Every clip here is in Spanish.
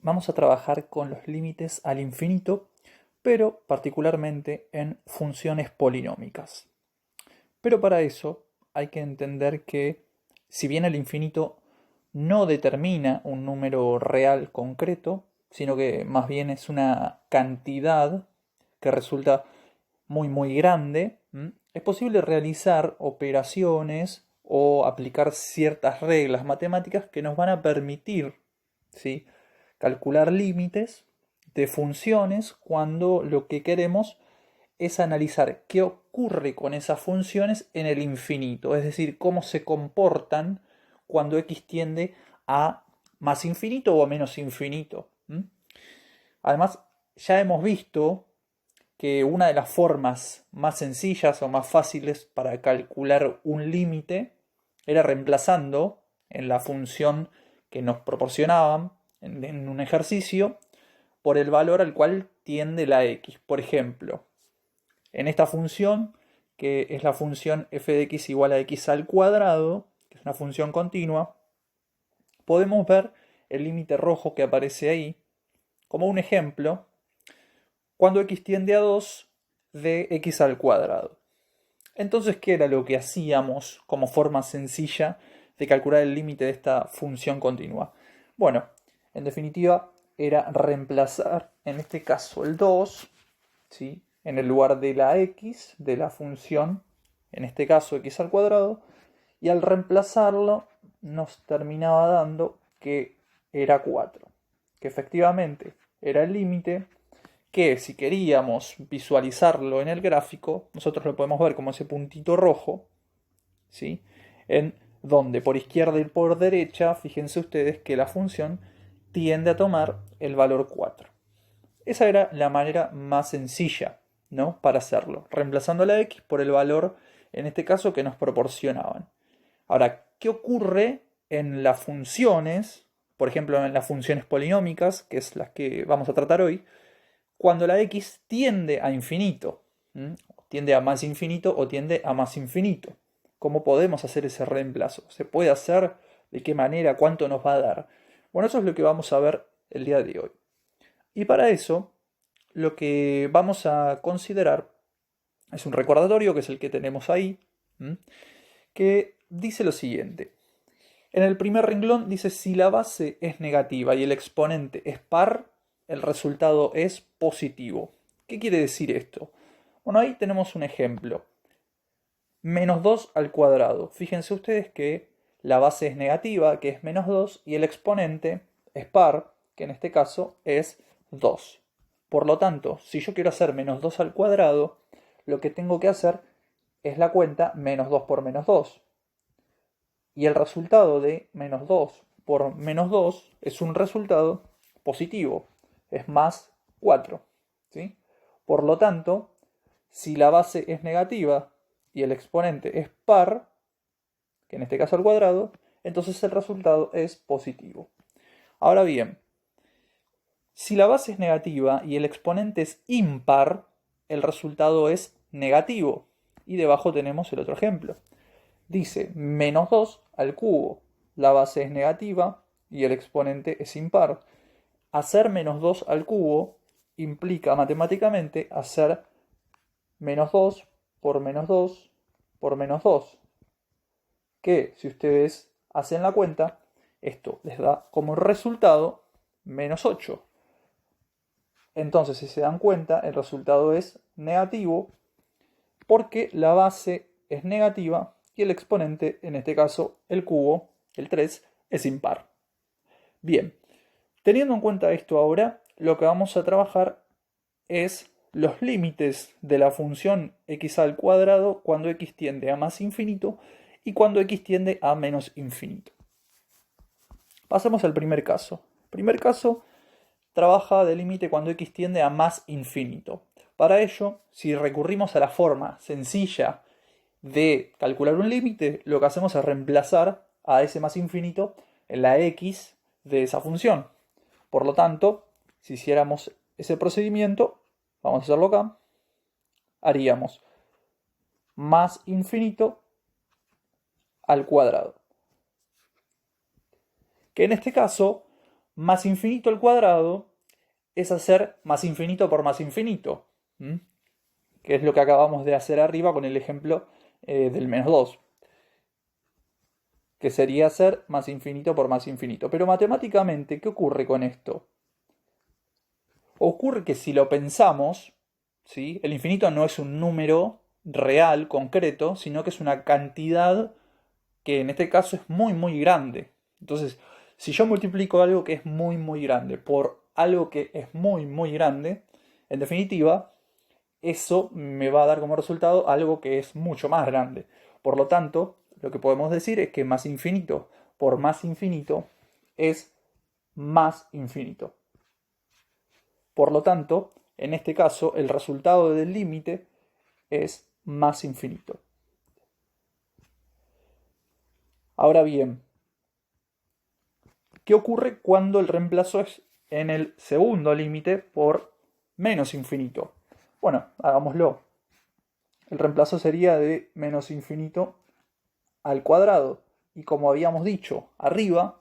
vamos a trabajar con los límites al infinito, pero particularmente en funciones polinómicas. Pero para eso hay que entender que si bien el infinito no determina un número real concreto, sino que más bien es una cantidad que resulta muy grande, es posible realizar operaciones o aplicar ciertas reglas matemáticas que nos van a permitir, ¿sí?, calcular límites de funciones cuando lo que queremos es analizar qué ocurre con esas funciones en el infinito, es decir, cómo se comportan cuando x tiende a más infinito o a menos infinito. Además, ya hemos visto que una de las formas más sencillas o más fáciles para calcular un límite era reemplazando en la función que nos proporcionaban en un ejercicio por el valor al cual tiende la x. Por ejemplo, en esta función, que es la función f de x igual a x al cuadrado, que es una función continua, podemos ver el límite rojo que aparece ahí como un ejemplo cuando x tiende a 2 de x al cuadrado. Entonces, ¿qué era lo que hacíamos como forma sencilla de calcular el límite de esta función continua? Bueno, en definitiva, era reemplazar, en este caso, el 2, ¿sí?, en el lugar de la x de la función, en este caso x al cuadrado, y al reemplazarlo nos terminaba dando que era 4, que efectivamente era el límite que si queríamos visualizarlo en el gráfico, nosotros lo podemos ver como ese puntito rojo, ¿sí?, en donde por izquierda y por derecha, fíjense ustedes que la función tiende a tomar el valor 4. Esa era la manera más sencilla, ¿no?, para hacerlo, reemplazando la x por el valor, en este caso, que nos proporcionaban. Ahora, ¿qué ocurre en las funciones? Por ejemplo, en las funciones polinómicas, que es las que vamos a tratar hoy, cuando la x tiende a infinito. Tiende a más infinito o tiende a más infinito. ¿Cómo podemos hacer ese reemplazo? ¿Se puede hacer? ¿De qué manera? ¿Cuánto nos va a dar? Bueno, eso es lo que vamos a ver el día de hoy. Y para eso, lo que vamos a considerar es un recordatorio, que es el que tenemos ahí, que dice lo siguiente. En el primer renglón dice: si la base es negativa y el exponente es par, el resultado es positivo. ¿Qué quiere decir esto? Bueno, ahí tenemos un ejemplo. Menos 2 al cuadrado. Fíjense ustedes que la base es negativa, que es menos 2, y el exponente es par, que en este caso es 2. Por lo tanto, si yo quiero hacer menos 2 al cuadrado, lo que tengo que hacer es la cuenta menos 2 por menos 2. Y el resultado de menos 2 por menos 2 es un resultado positivo, es más 4. ¿Sí? Por lo tanto, si la base es negativa y el exponente es par, que en este caso al cuadrado, entonces el resultado es positivo. Ahora bien, si la base es negativa y el exponente es impar, el resultado es negativo. Y debajo tenemos el otro ejemplo. Dice menos 2 al cubo. La base es negativa y el exponente es impar. Hacer menos 2 al cubo implica matemáticamente hacer menos 2 por menos 2 por menos 2. Que si ustedes hacen la cuenta, esto les da como resultado menos 8. Entonces, si se dan cuenta, el resultado es negativo porque la base es negativa y el exponente, en este caso el cubo, el 3, es impar. Bien, teniendo en cuenta esto ahora, lo que vamos a trabajar es los límites de la función x al cuadrado cuando x tiende a más infinito y cuando x tiende a menos infinito. Pasemos al primer caso. El primer caso trabaja de límite cuando x tiende a más infinito. Para ello, si recurrimos a la forma sencilla de calcular un límite, lo que hacemos es reemplazar a ese más infinito en la x de esa función. Por lo tanto, si hiciéramos ese procedimiento, vamos a hacerlo acá, haríamos más infinito al cuadrado. Que en este caso Más infinito al cuadrado es hacer más infinito por más infinito, ¿m? Que es lo que acabamos de hacer arriba con el ejemplo del -2, que sería hacer más infinito por más infinito. Pero matemáticamente, ¿qué ocurre con esto? Ocurre que si lo pensamos, ¿sí? El infinito no es un número real, concreto, sino que es una cantidad que en este caso es muy, muy grande. Entonces, si yo multiplico algo que es muy, muy grande por algo que es muy, muy grande, en definitiva, eso me va a dar como resultado algo que es mucho más grande. Por lo tanto, lo que podemos decir es que más infinito por más infinito es más infinito. Por lo tanto, en este caso, el resultado del límite es más infinito. Ahora bien, ¿qué ocurre cuando el reemplazo es en el segundo límite por menos infinito? Bueno, hagámoslo. El reemplazo sería de menos infinito al cuadrado. Y como habíamos dicho arriba,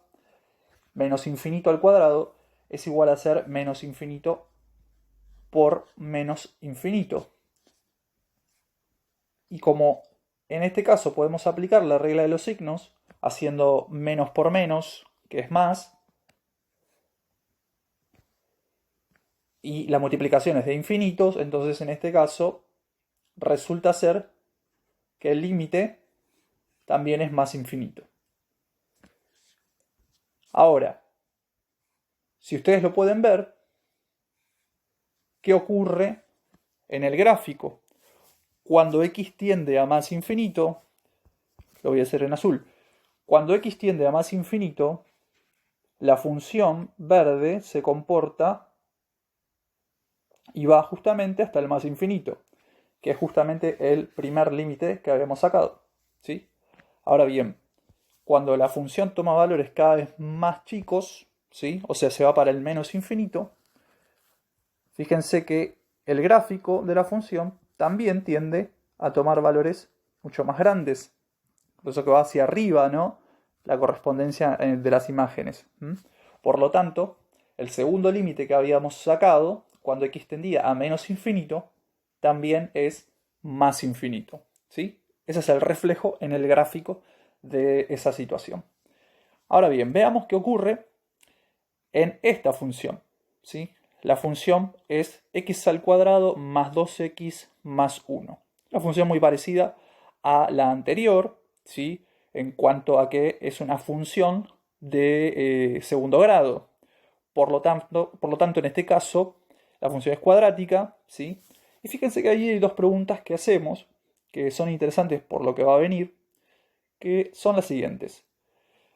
menos infinito al cuadrado es igual a ser menos infinito por menos infinito. Y como en este caso podemos aplicar la regla de los signos, haciendo menos por menos, que es más, y la multiplicación es de infinitos, entonces en este caso resulta ser que el límite también es más infinito. Ahora, si ustedes lo pueden ver, ¿qué ocurre en el gráfico? Cuando x tiende a más infinito, lo voy a hacer en azul, cuando x tiende a más infinito, la función verde se comporta y va justamente hasta el más infinito, que es justamente el primer límite que habíamos sacado, ¿sí? Ahora bien, cuando la función toma valores cada vez más chicos, ¿sí? O sea, se va para el menos infinito, fíjense que el gráfico de la función también tiende a tomar valores mucho más grandes. Por eso que va hacia arriba, ¿no? La correspondencia de las imágenes. Por lo tanto, el segundo límite que habíamos sacado, cuando x tendía a menos infinito, también es más infinito, ¿sí? Ese es el reflejo en el gráfico de esa situación. Ahora bien, veamos qué ocurre en esta función, ¿sí? La función es x al cuadrado más 2x más 1. Una función muy parecida a la anterior, ¿sí? En cuanto a que es una función de segundo grado. Por lo tanto, en este caso, la función es cuadrática, ¿sí? Y fíjense que ahí hay dos preguntas que hacemos, que son interesantes por lo que va a venir, que son las siguientes.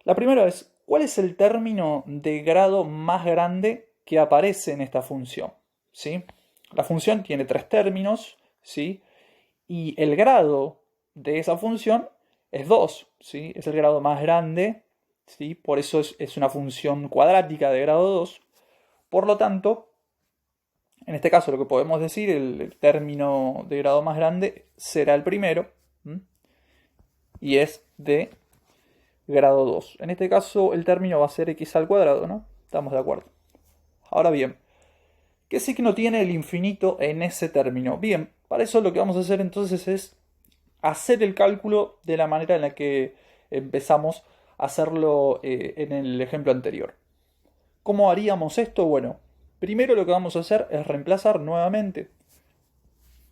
La primera es, ¿cuál es el término de grado más grande que aparece en esta función? ¿Sí? La función tiene tres términos, ¿sí? Y el grado de esa función es 2, ¿sí? Es el grado más grande, ¿sí? Por eso es una función cuadrática de grado 2. Por lo tanto, en este caso lo que podemos decir, el término de grado más grande será el primero, ¿m? Y es de grado 2. En este caso el término va a ser x al cuadrado, ¿no? Estamos de acuerdo. Ahora bien, ¿qué signo tiene el infinito en ese término? Bien, para eso lo que vamos a hacer entonces es hacer el cálculo de la manera en la que empezamos a hacerlo en el ejemplo anterior. ¿Cómo haríamos esto? Bueno, primero lo que vamos a hacer es reemplazar nuevamente.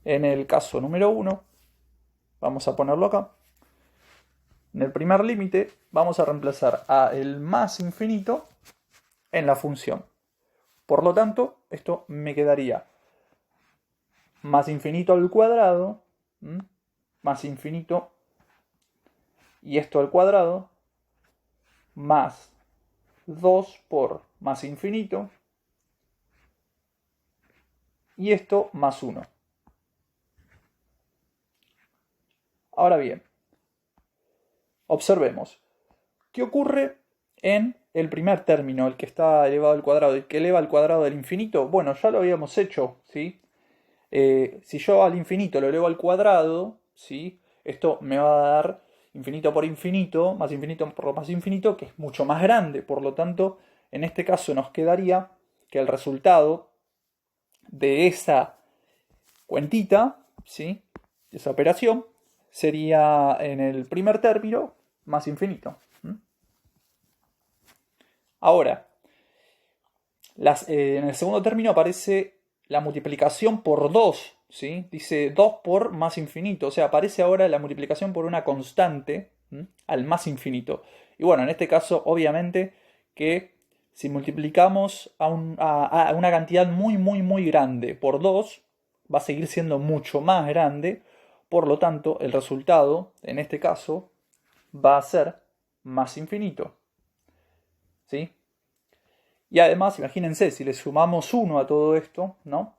En el caso número 1, vamos a ponerlo acá. En el primer límite vamos a reemplazar a el más infinito en la función. Por lo tanto, esto me quedaría más infinito al cuadrado, más infinito, y esto al cuadrado, más 2 por más infinito, y esto más 1. Ahora bien, observemos. ¿Qué ocurre en el primer término, el que está elevado al cuadrado, el que eleva al cuadrado del infinito? Bueno, ya lo habíamos hecho, ¿sí? Si yo al infinito lo elevo al cuadrado, ¿sí? Esto me va a dar infinito por más infinito, que es mucho más grande. Por lo tanto, en este caso nos quedaría que el resultado de esa cuentita, ¿sí?, esa operación, sería en el primer término más infinito. Ahora, en el segundo término aparece la multiplicación por 2, ¿sí? Dice 2 por más infinito, o sea, aparece ahora la multiplicación por una constante, ¿sí?, al más infinito. Y bueno, en este caso, obviamente que si multiplicamos a una cantidad muy, muy, muy grande por 2, va a seguir siendo mucho más grande, por lo tanto, el resultado, en este caso, va a ser más infinito, ¿sí? Y además, imagínense, si le sumamos 1 a todo esto, ¿no?,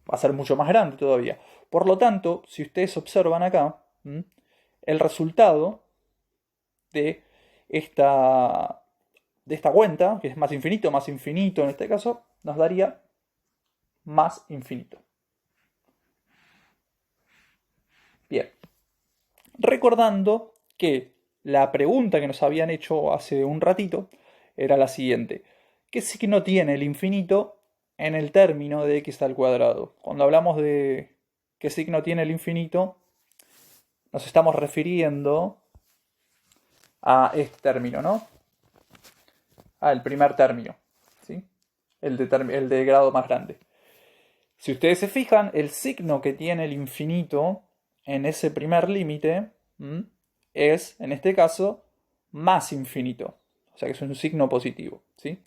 va a ser mucho más grande todavía. Por lo tanto, si ustedes observan acá, el resultado de esta cuenta, que es más infinito en este caso, nos daría más infinito. Bien. Recordando que la pregunta que nos habían hecho hace un ratito era la siguiente. ¿Qué signo tiene el infinito en el término de x al cuadrado? Cuando hablamos de qué signo tiene el infinito, nos estamos refiriendo a este término, ¿no? Al primer término, ¿sí? El de grado más grande. Si ustedes se fijan, el signo que tiene el infinito en ese primer límite es, en este caso, más infinito. O sea que es un signo positivo, ¿sí?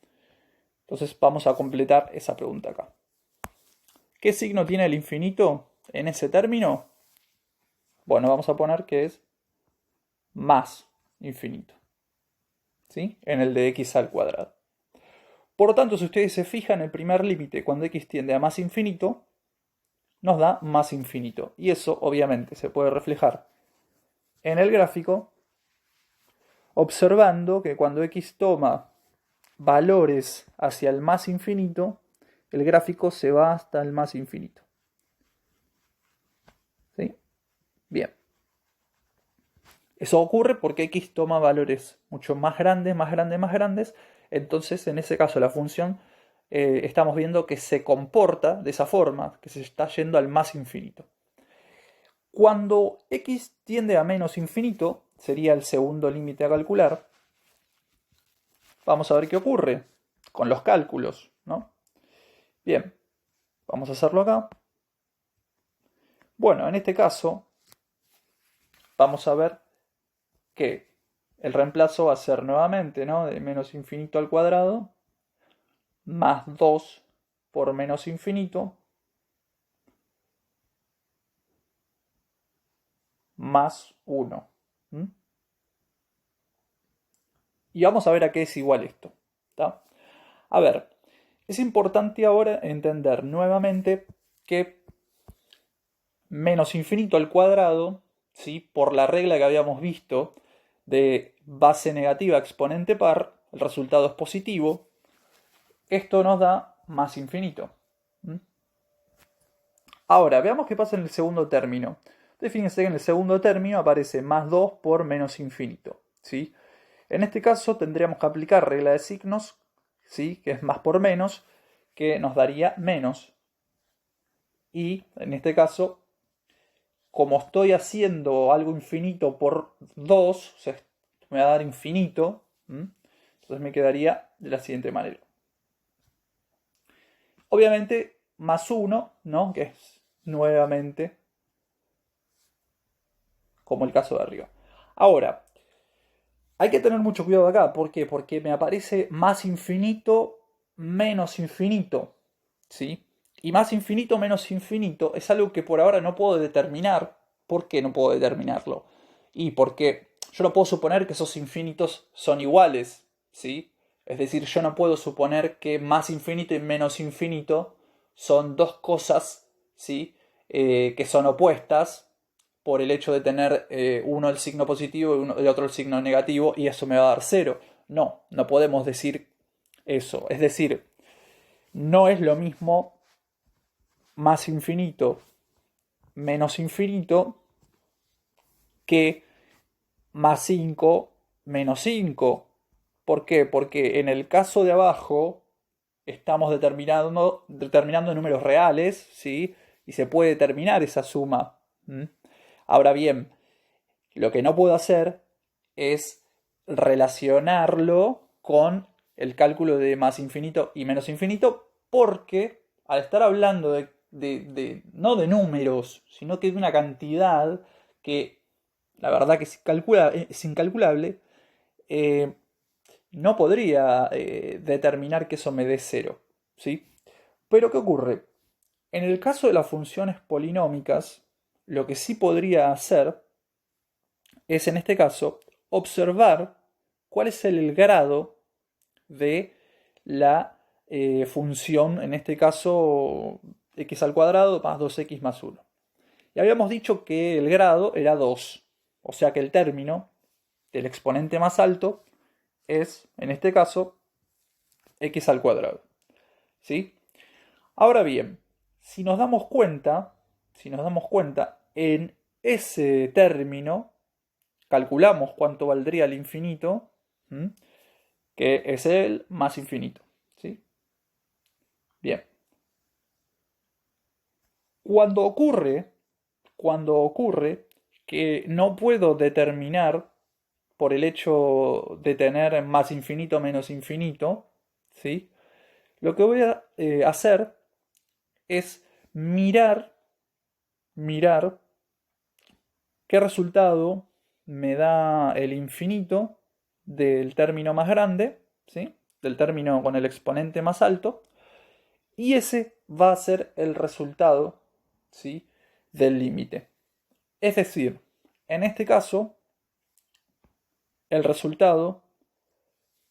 Entonces vamos a completar esa pregunta acá. ¿Qué signo tiene el infinito en ese término? Bueno, vamos a poner que es más infinito, ¿sí?, en el de x al cuadrado. Por lo tanto, si ustedes se fijan, el primer límite, cuando x tiende a más infinito, nos da más infinito. Y eso, obviamente, se puede reflejar en el gráfico, observando que cuando x toma valores hacia el más infinito, el gráfico se va hasta el más infinito. ¿Sí? Bien. Eso ocurre porque x toma valores mucho más grandes, más grandes, más grandes. Entonces, en ese caso, la función estamos viendo que se comporta de esa forma, que se está yendo al más infinito. Cuando x tiende a menos infinito, sería el segundo límite a calcular. Vamos a ver qué ocurre con los cálculos, ¿no? Bien, vamos a hacerlo acá. Bueno, en este caso, vamos a ver que el reemplazo va a ser nuevamente, ¿no?, de menos infinito al cuadrado, más 2 por menos infinito, más 1. Y vamos a ver a qué es igual esto, ¿tá? A ver, es importante ahora entender nuevamente que menos infinito al cuadrado, ¿sí?, por la regla que habíamos visto de base negativa exponente par, el resultado es positivo. Esto nos da más infinito. Ahora, veamos qué pasa en el segundo término. Entonces, fíjense que en el segundo término aparece más 2 por menos infinito, ¿sí? En este caso tendríamos que aplicar regla de signos, ¿sí?, que es más por menos, que nos daría menos. Y en este caso, como estoy haciendo algo infinito por 2, o sea, me va a dar infinito, entonces me quedaría de la siguiente manera. Obviamente, más 1, ¿no?, que es nuevamente como el caso de arriba. Ahora, hay que tener mucho cuidado acá. ¿Por qué? Porque me aparece más infinito, menos infinito, ¿sí? Y más infinito, menos infinito es algo que por ahora no puedo determinar. ¿Por qué no puedo determinarlo? Y porque yo no puedo suponer que esos infinitos son iguales, ¿sí? Es decir, yo no puedo suponer que más infinito y menos infinito son dos cosas, ¿sí?, que son opuestas por el hecho de tener uno el signo positivo y el otro el signo negativo, y eso me va a dar 0. No, no podemos decir eso. Es decir, no es lo mismo más infinito menos infinito que más 5 menos 5. ¿Por qué? Porque en el caso de abajo estamos determinando números reales, ¿sí? Y se puede determinar esa suma. ¿Mm? Ahora bien, lo que no puedo hacer es relacionarlo con el cálculo de más infinito y menos infinito, porque al estar hablando no de números, sino que de una cantidad que la verdad que es incalculable, eh, no podría determinar que eso me dé cero, ¿sí? Pero ¿qué ocurre? En el caso de las funciones polinómicas, lo que sí podría hacer es, en este caso, observar cuál es el grado de la función, en este caso, x al cuadrado más 2x más 1. Y habíamos dicho que el grado era 2, o sea que el término del exponente más alto es, en este caso, x al cuadrado. ¿Sí? Ahora bien, si nos damos cuenta, en ese término calculamos cuánto valdría el infinito, ¿m? Que es el más infinito. ¿Sí? Bien. Cuando ocurre que no puedo determinar por el hecho de tener más infinito menos infinito, ¿sí? Lo que voy a hacer es mirar qué resultado me da el infinito del término más grande, ¿sí? Del término con el exponente más alto, y ese va a ser el resultado, ¿sí? Del límite. Es decir, en este caso, el resultado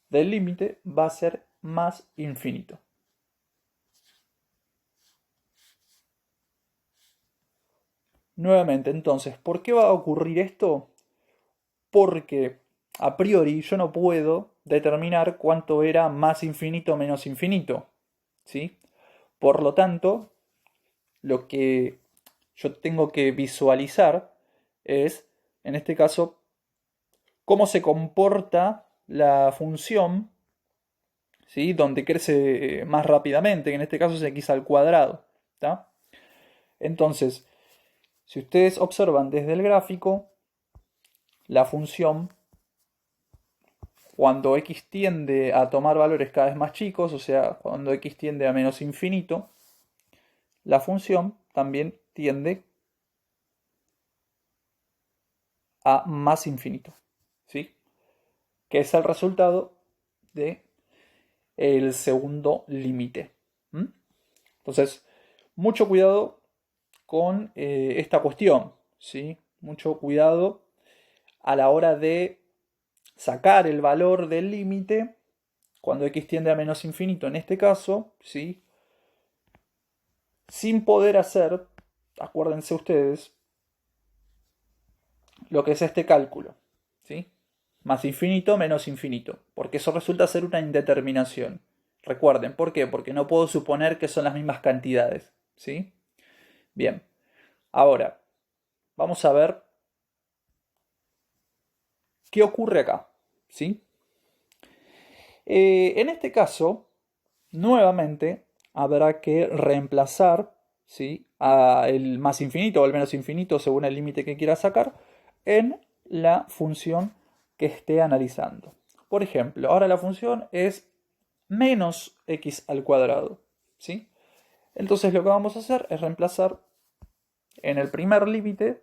del límite va a ser más infinito. Nuevamente, entonces, ¿por qué va a ocurrir esto? Porque a priori yo no puedo determinar cuánto era más infinito o menos infinito, ¿sí? Por lo tanto, lo que yo tengo que visualizar es, en este caso, cómo se comporta la función, ¿sí? Donde crece más rápidamente, que en este caso es x al cuadrado, ¿tá? Entonces, si ustedes observan desde el gráfico, la función, cuando x tiende a tomar valores cada vez más chicos, o sea, cuando x tiende a menos infinito, la función también tiende a más infinito, ¿sí? Que es el resultado de el segundo límite. ¿Mm? Entonces, mucho cuidado con esta cuestión, ¿sí? Mucho cuidado a la hora de sacar el valor del límite cuando x tiende a menos infinito, en este caso, ¿sí? Sin poder hacer, acuérdense ustedes, lo que es este cálculo, ¿sí? Más infinito menos infinito, porque eso resulta ser una indeterminación. Recuerden, ¿por qué? Porque no puedo suponer que son las mismas cantidades, ¿sí? Bien, ahora vamos a ver qué ocurre acá, ¿sí? En este caso, nuevamente habrá que reemplazar, ¿sí? A el más infinito o el menos infinito según el límite que quiera sacar en la función que esté analizando. Por ejemplo, ahora la función es menos x al cuadrado, ¿sí? Entonces lo que vamos a hacer es reemplazar en el primer límite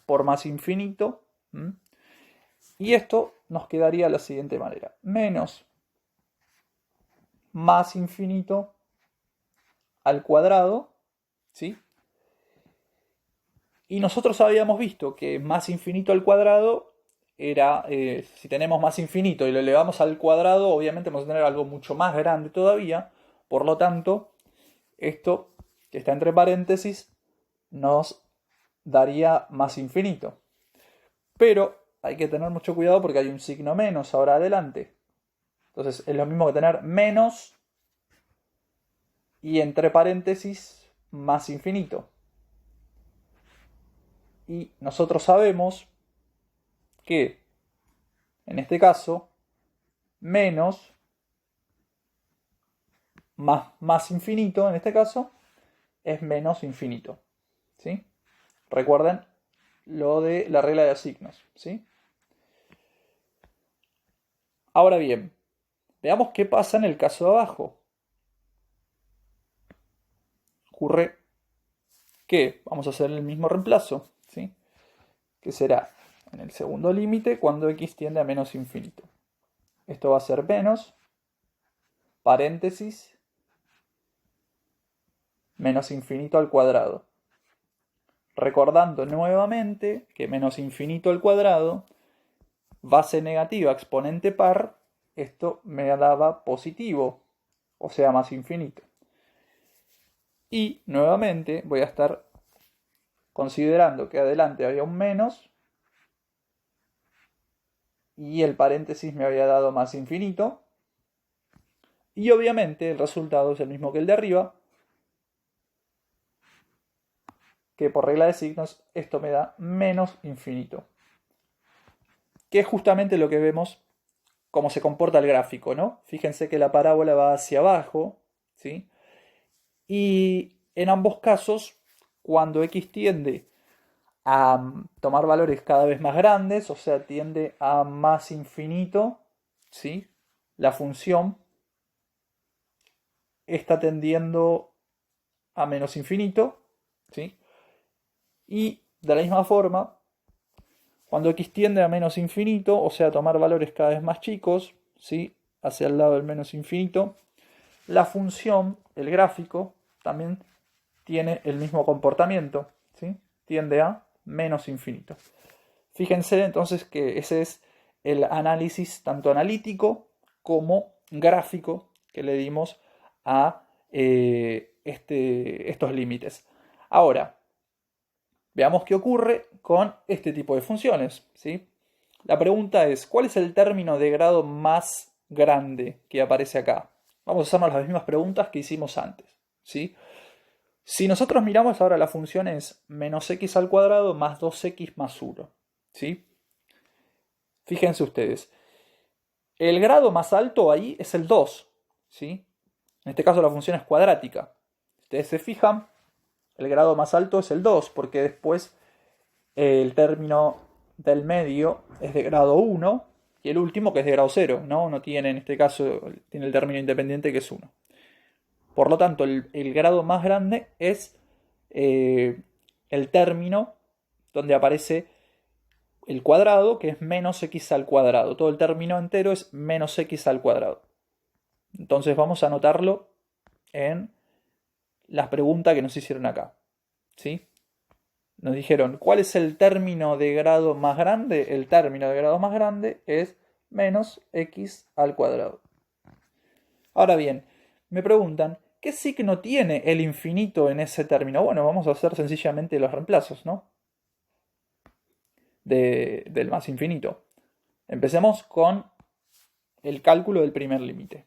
por más infinito, ¿m? Y esto nos quedaría de la siguiente manera: menos más infinito al cuadrado, ¿sí? Y nosotros habíamos visto que más infinito al cuadrado era, si tenemos más infinito y lo elevamos al cuadrado, obviamente vamos a tener algo mucho más grande todavía. Por lo tanto, esto que está entre paréntesis nos daría más infinito. Pero hay que tener mucho cuidado porque hay un signo menos ahora adelante. Entonces es lo mismo que tener menos y entre paréntesis más infinito. Y nosotros sabemos que, en este caso, menos más infinito, en este caso, es menos infinito. ¿Sí? Recuerden lo de la regla de signos. ¿Sí? Ahora bien, veamos qué pasa en el caso de abajo. Ocurre que vamos a hacer el mismo reemplazo, ¿sí? Que será en el segundo límite cuando x tiende a menos infinito. Esto va a ser menos, paréntesis, menos infinito al cuadrado. Recordando nuevamente que menos infinito al cuadrado, base negativa, exponente par, esto me daba positivo, o sea, más infinito. Y nuevamente voy a estar considerando que adelante había un menos y el paréntesis me había dado más infinito. Y obviamente el resultado es el mismo que el de arriba, que por regla de signos esto me da menos infinito. Que es justamente lo que vemos cómo se comporta el gráfico, ¿no? Fíjense que la parábola va hacia abajo, ¿sí? Y en ambos casos, cuando x tiende a tomar valores cada vez más grandes, o sea, tiende a más infinito, ¿sí? La función está tendiendo a menos infinito, ¿sí? Y de la misma forma, cuando x tiende a menos infinito, o sea, tomar valores cada vez más chicos, ¿sí? Hacia el lado del menos infinito, la función, el gráfico, también tiene el mismo comportamiento, ¿sí? Tiende a menos infinito. Fíjense entonces que ese es el análisis tanto analítico como gráfico que le dimos a estos límites. Ahora, veamos qué ocurre con este tipo de funciones, ¿sí? La pregunta es, ¿cuál es el término de grado más grande que aparece acá? Vamos a hacernos las mismas preguntas que hicimos antes, ¿sí? Si nosotros miramos ahora la función es menos x al cuadrado más 2x más 1, ¿sí? Fíjense ustedes, el grado más alto ahí es el 2, ¿sí? En este caso la función es cuadrática. Ustedes se fijan, el grado más alto es el 2, porque después el término del medio es de grado 1 y el último que es de grado 0, ¿no? No tiene, en este caso, tiene el término independiente que es 1. Por lo tanto, el grado más grande es el término donde aparece el cuadrado, que es menos x al cuadrado. Todo el término entero es menos x al cuadrado. Entonces vamos a anotarlo en las preguntas que nos hicieron acá, ¿sí? Nos dijeron, ¿cuál es el término de grado más grande? El término de grado más grande es menos x al cuadrado. Ahora bien, me preguntan, ¿qué signo tiene el infinito en ese término? Bueno, vamos a hacer sencillamente los reemplazos, ¿no? Del más infinito. Empecemos con el cálculo del primer límite.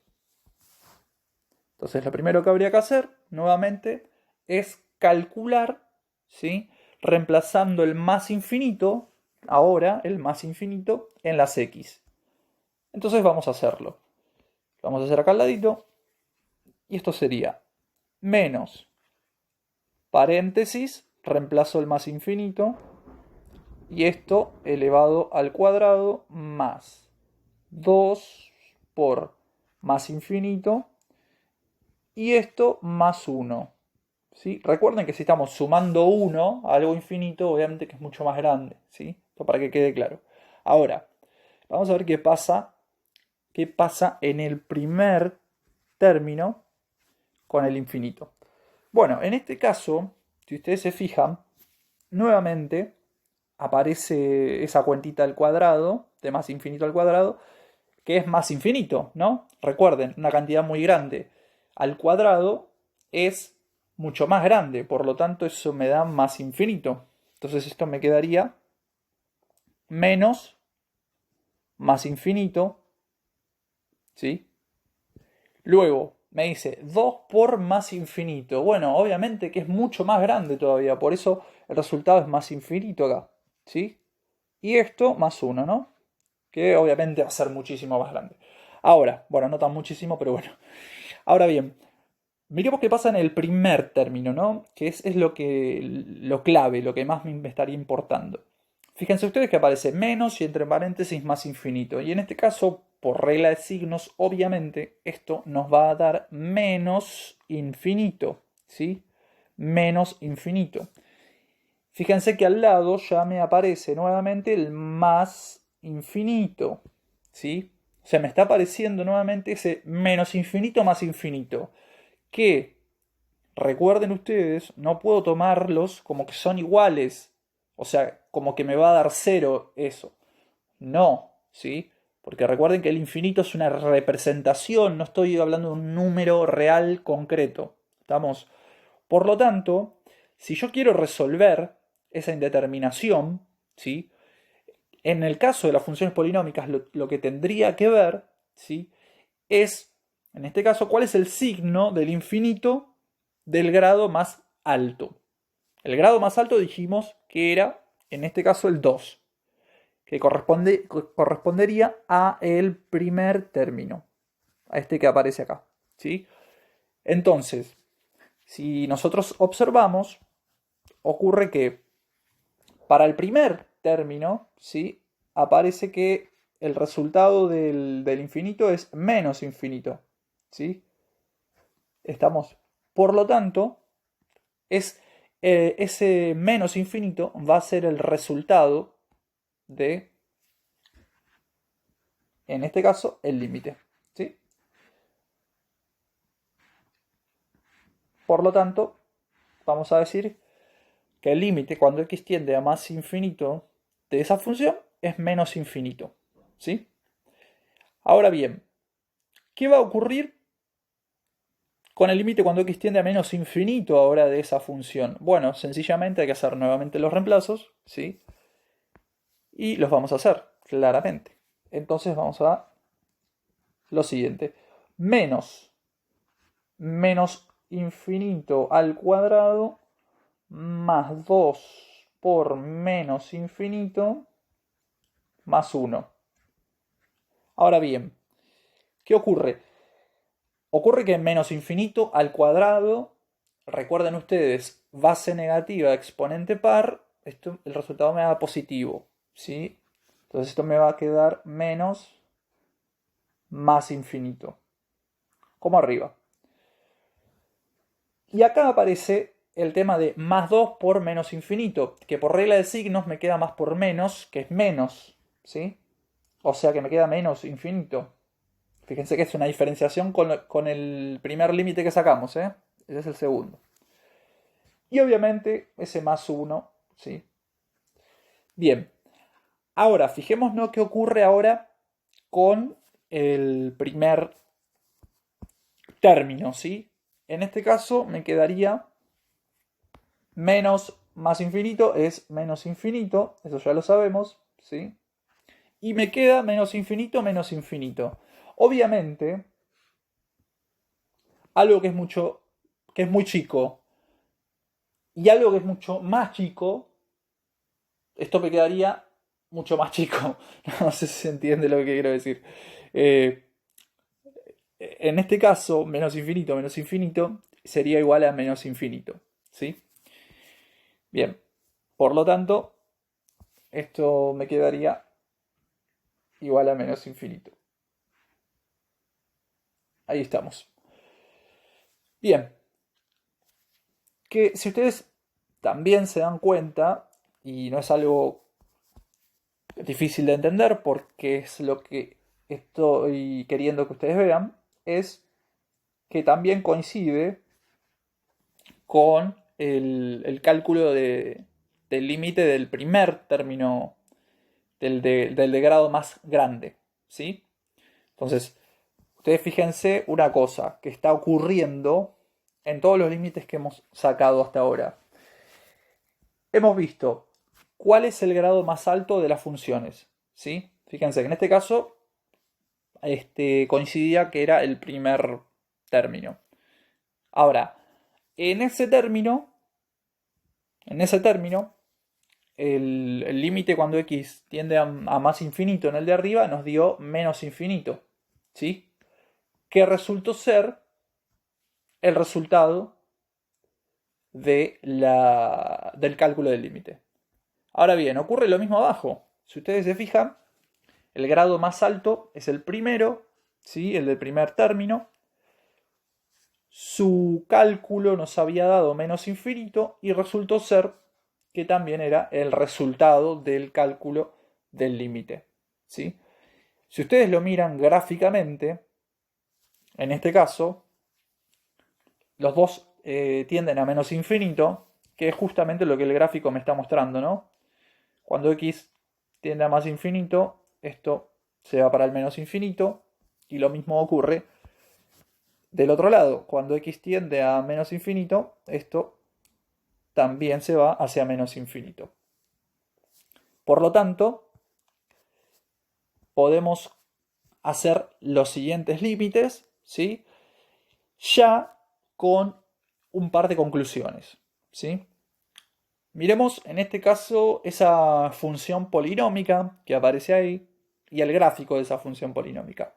Entonces, lo primero que habría que hacer, nuevamente, es calcular, ¿sí? Reemplazando el más infinito, ahora el más infinito, en las x. Entonces vamos a hacerlo. Lo vamos a hacer acá al ladito. Y esto sería menos, paréntesis, reemplazo el más infinito, y esto elevado al cuadrado más 2 por más infinito, y esto más 1. ¿Sí? Recuerden que si estamos sumando 1 a algo infinito, obviamente que es mucho más grande, ¿sí? Esto para que quede claro. Ahora, vamos a ver qué pasa en el primer término con el infinito. Bueno, en este caso, si ustedes se fijan, nuevamente aparece esa cuentita al cuadrado, de más infinito al cuadrado, que es más infinito, ¿no? Recuerden, una cantidad muy grande al cuadrado es mucho más grande, por lo tanto eso me da más infinito. Entonces esto me quedaría menos más infinito, ¿sí? Luego me dice 2 por más infinito. Bueno, obviamente que es mucho más grande todavía, por eso el resultado es más infinito acá, ¿sí? Y esto más 1, ¿no? Que obviamente va a ser muchísimo más grande. Ahora, bueno, no tan muchísimo, pero bueno. Ahora bien, miremos qué pasa en el primer término, ¿no? Que es lo clave, lo que más me estaría importando. Fíjense ustedes que aparece menos y entre paréntesis más infinito. Y en este caso, por regla de signos, obviamente, esto nos va a dar menos infinito, ¿sí? Menos infinito. Fíjense que al lado ya me aparece nuevamente el más infinito, ¿sí? O sea, me está apareciendo nuevamente ese menos infinito más infinito, que, recuerden ustedes, no puedo tomarlos como que son iguales, o sea, como que me va a dar cero eso. No, ¿sí? Porque recuerden que el infinito es una representación, no estoy hablando de un número real concreto. ¿Estamos? Por lo tanto, si yo quiero resolver esa indeterminación, ¿sí? En el caso de las funciones polinómicas, lo que tendría que ver, ¿sí? Es, en este caso, cuál es el signo del infinito del grado más alto. El grado más alto dijimos que era, en este caso, el 2, que correspondería a el primer término, a este que aparece acá, ¿sí? Entonces, si nosotros observamos, ocurre que para el primer término, ¿sí? Aparece que el resultado del infinito es menos infinito, ¿sí? Estamos. Por lo tanto, ese menos infinito va a ser el resultado de, en este caso, el límite, ¿sí? Por lo tanto, vamos a decir que el límite cuando x tiende a más infinito de esa función es menos infinito, ¿sí? Ahora bien, ¿qué va a ocurrir con el límite cuando x tiende a menos infinito ahora de esa función? Bueno, sencillamente hay que hacer nuevamente los reemplazos, ¿sí? Y los vamos a hacer, claramente. Entonces vamos a lo siguiente. Menos infinito al cuadrado más 2 por menos infinito más 1. Ahora bien, ¿qué ocurre? Ocurre que menos infinito al cuadrado, recuerden ustedes, base negativa, exponente par, esto, el resultado me da positivo, ¿sí? Entonces esto me va a quedar menos más infinito, como arriba. Y acá aparece el tema de más 2 por menos infinito, que por regla de signos me queda más por menos, que es menos, ¿sí? O sea que me queda menos infinito. Fíjense que es una diferenciación con el primer límite que sacamos, ¿eh? Ese es el segundo. Y obviamente ese más 1, ¿sí? Bien. Ahora, fijémonos qué ocurre ahora con el primer término, ¿sí? En este caso me quedaría menos más infinito es menos infinito, eso ya lo sabemos, ¿sí? Y me queda menos infinito menos infinito. Obviamente, algo que es muy chico y algo que es mucho más chico, esto me quedaría mucho más chico. No sé si se entiende lo que quiero decir. Eh, en este caso, menos infinito sería igual a menos infinito, ¿sí? Bien, por lo tanto, esto me quedaría igual a menos infinito. Ahí estamos. Bien, que si ustedes también se dan cuenta, y no es algo difícil de entender porque es lo que estoy queriendo que ustedes vean, es que también coincide con el cálculo del límite del primer término del de grado más grande, ¿sí? Entonces, ustedes fíjense una cosa que está ocurriendo en todos los límites que hemos sacado hasta ahora. Hemos visto cuál es el grado más alto de las funciones, ¿sí? Fíjense que en este caso coincidía que era el primer término. Ahora, en ese término, en ese término, el límite cuando x tiende a más infinito en el de arriba nos dio menos infinito, ¿sí? Que resultó ser el resultado del cálculo del límite. Ahora bien, ocurre lo mismo abajo. Si ustedes se fijan, el grado más alto es el primero, ¿sí? El del primer término. Su cálculo nos había dado menos infinito y resultó ser que también era el resultado del cálculo del límite, ¿sí? Si ustedes lo miran gráficamente, en este caso, los dos tienden a menos infinito, que es justamente lo que el gráfico me está mostrando, ¿no? Cuando x tiende a más infinito, esto se va para el menos infinito, y lo mismo ocurre del otro lado. Cuando x tiende a menos infinito, esto también se va hacia menos infinito. Por lo tanto, podemos hacer los siguientes límites, ¿sí? Ya con un par de conclusiones, ¿sí? Miremos en este caso esa función polinómica que aparece ahí y el gráfico de esa función polinómica.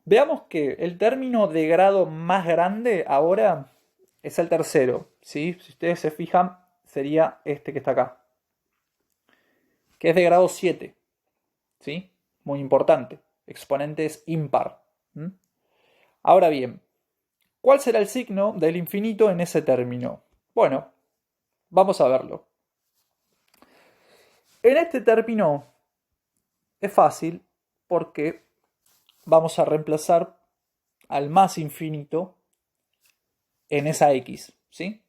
Veamos que el término de grado más grande ahora es el tercero, ¿sí? Si ustedes se fijan, sería este que está acá, que es de grado 7, ¿sí? Muy importante, exponente es impar. Ahora bien, ¿cuál será el signo del infinito en ese término? Bueno, vamos a verlo. En este término es fácil porque vamos a reemplazar al más infinito en esa x, ¿sí?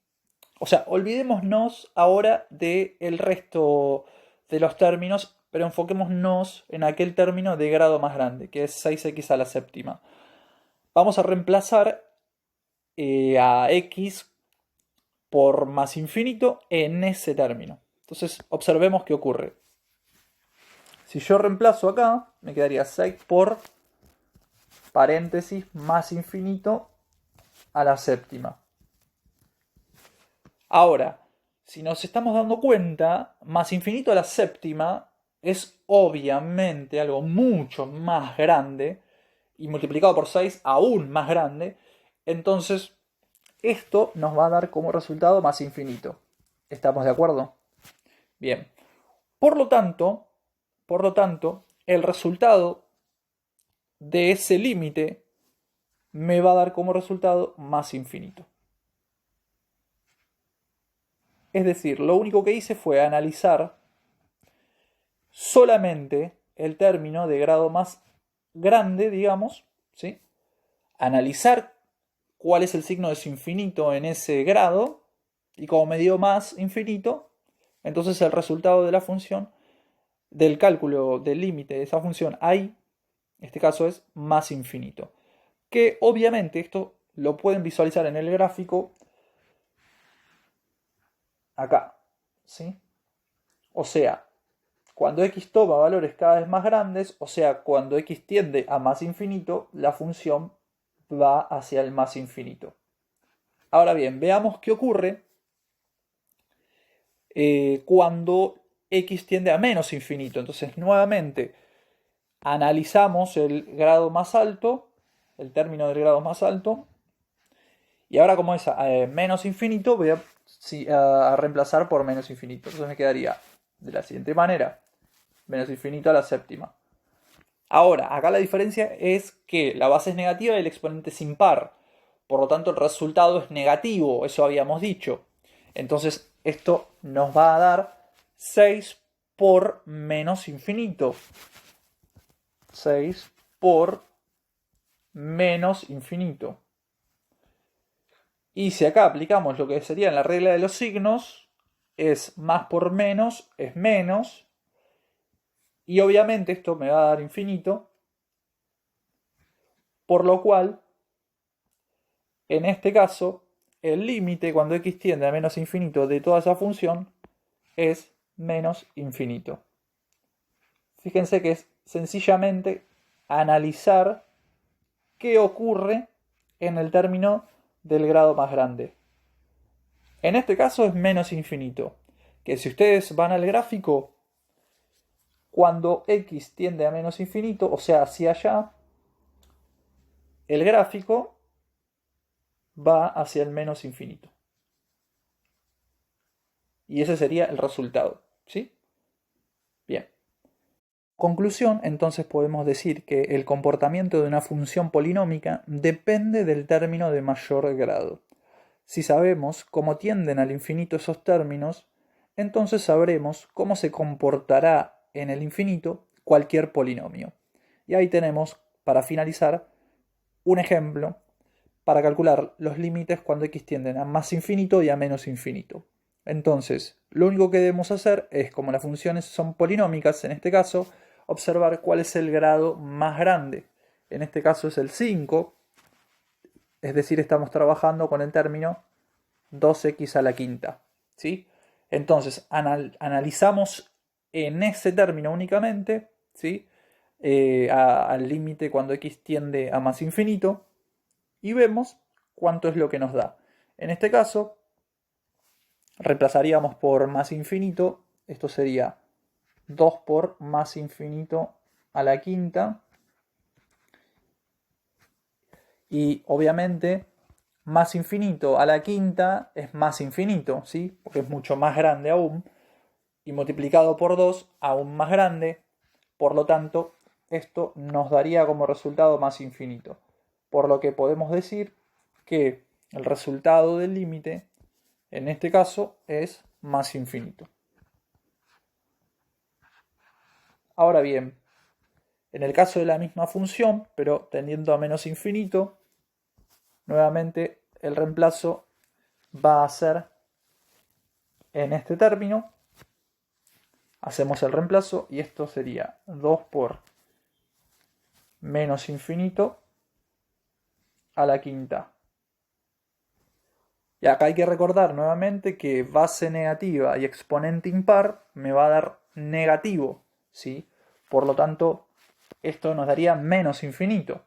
O sea, olvidémonos ahora del resto de los términos, pero enfoquémonos en aquel término de grado más grande, que es 6x a la séptima. Vamos a reemplazar a x por más infinito en ese término. Entonces, observemos qué ocurre. Si yo reemplazo acá, me quedaría 6 por paréntesis más infinito a la séptima. Ahora, si nos estamos dando cuenta, más infinito a la séptima es obviamente algo mucho más grande y multiplicado por 6 aún más grande. Entonces, esto nos va a dar como resultado más infinito. ¿Estamos de acuerdo? Bien. Por lo tanto, el resultado de ese límite me va a dar como resultado más infinito. Es decir, lo único que hice fue analizar solamente el término de grado más grande, digamos, ¿sí? Analizar cuál es el signo de su infinito en ese grado, y como me dio más infinito, entonces el resultado de la función, del cálculo del límite de esa función ahí, en este caso es más infinito. Que obviamente esto lo pueden visualizar en el gráfico acá, ¿sí? O sea, cuando x toma valores cada vez más grandes, o sea, cuando x tiende a más infinito, la función va hacia el más infinito. Ahora bien, veamos qué ocurre cuando x tiende a menos infinito. Entonces, nuevamente, analizamos el grado más alto, el término del grado más alto, y ahora como es menos infinito, voy a reemplazar por menos infinito. Entonces me quedaría de la siguiente manera, menos infinito a la séptima. Ahora, acá la diferencia es que la base es negativa y el exponente es impar. Por lo tanto, el resultado es negativo, eso habíamos dicho. Entonces, esto nos va a dar 6 por menos infinito. 6 por menos infinito. Y si acá aplicamos lo que sería en la regla de los signos, es más por menos, es menos. Y obviamente esto me va a dar infinito. Por lo cual, en este caso, el límite cuando x tiende a menos infinito de toda esa función es menos infinito. Fíjense que es sencillamente analizar qué ocurre en el término del grado más grande. En este caso es menos infinito, que si ustedes van al gráfico, cuando x tiende a menos infinito, o sea, hacia allá, el gráfico va hacia el menos infinito. Y ese sería el resultado, ¿sí? Bien. Conclusión, entonces podemos decir que el comportamiento de una función polinómica depende del término de mayor grado. Si sabemos cómo tienden al infinito esos términos, entonces sabremos cómo se comportará en el infinito cualquier polinomio. Y ahí tenemos, para finalizar, un ejemplo para calcular los límites cuando x tienden a más infinito y a menos infinito. Entonces, lo único que debemos hacer es, como las funciones son polinómicas, en este caso, observar cuál es el grado más grande. En este caso es el 5, es decir, estamos trabajando con el término 2x a la quinta, ¿sí? Entonces, analizamos en ese término únicamente, ¿sí? Al límite cuando x tiende a más infinito y vemos cuánto es lo que nos da. En este caso, reemplazaríamos por más infinito, esto sería 2 por más infinito a la quinta. Y obviamente más infinito a la quinta es más infinito, ¿sí? Porque es mucho más grande aún. Y multiplicado por 2 aún más grande. Por lo tanto, esto nos daría como resultado más infinito. Por lo que podemos decir que el resultado del límite, en este caso, es más infinito. Ahora bien, en el caso de la misma función, pero tendiendo a menos infinito, nuevamente el reemplazo va a ser en este término. Hacemos el reemplazo y esto sería 2 por menos infinito a la quinta. Y acá hay que recordar nuevamente que base negativa y exponente impar me va a dar negativo, ¿sí? Por lo tanto, esto nos daría menos infinito.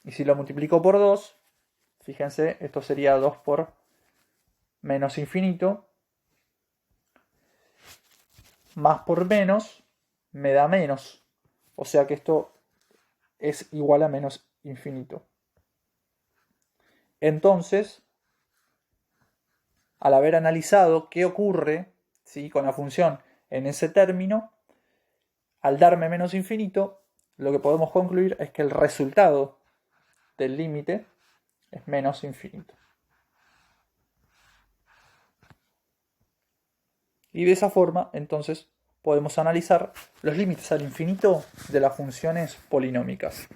Y si lo multiplico por 2, fíjense, esto sería 2 por menos infinito. Más por menos me da menos. O sea que esto es igual a menos infinito. Entonces, al haber analizado qué ocurre, ¿sí?, con la función en ese término, al darme menos infinito, lo que podemos concluir es que el resultado del límite es menos infinito. Y de esa forma, entonces, podemos analizar los límites al infinito de las funciones polinómicas.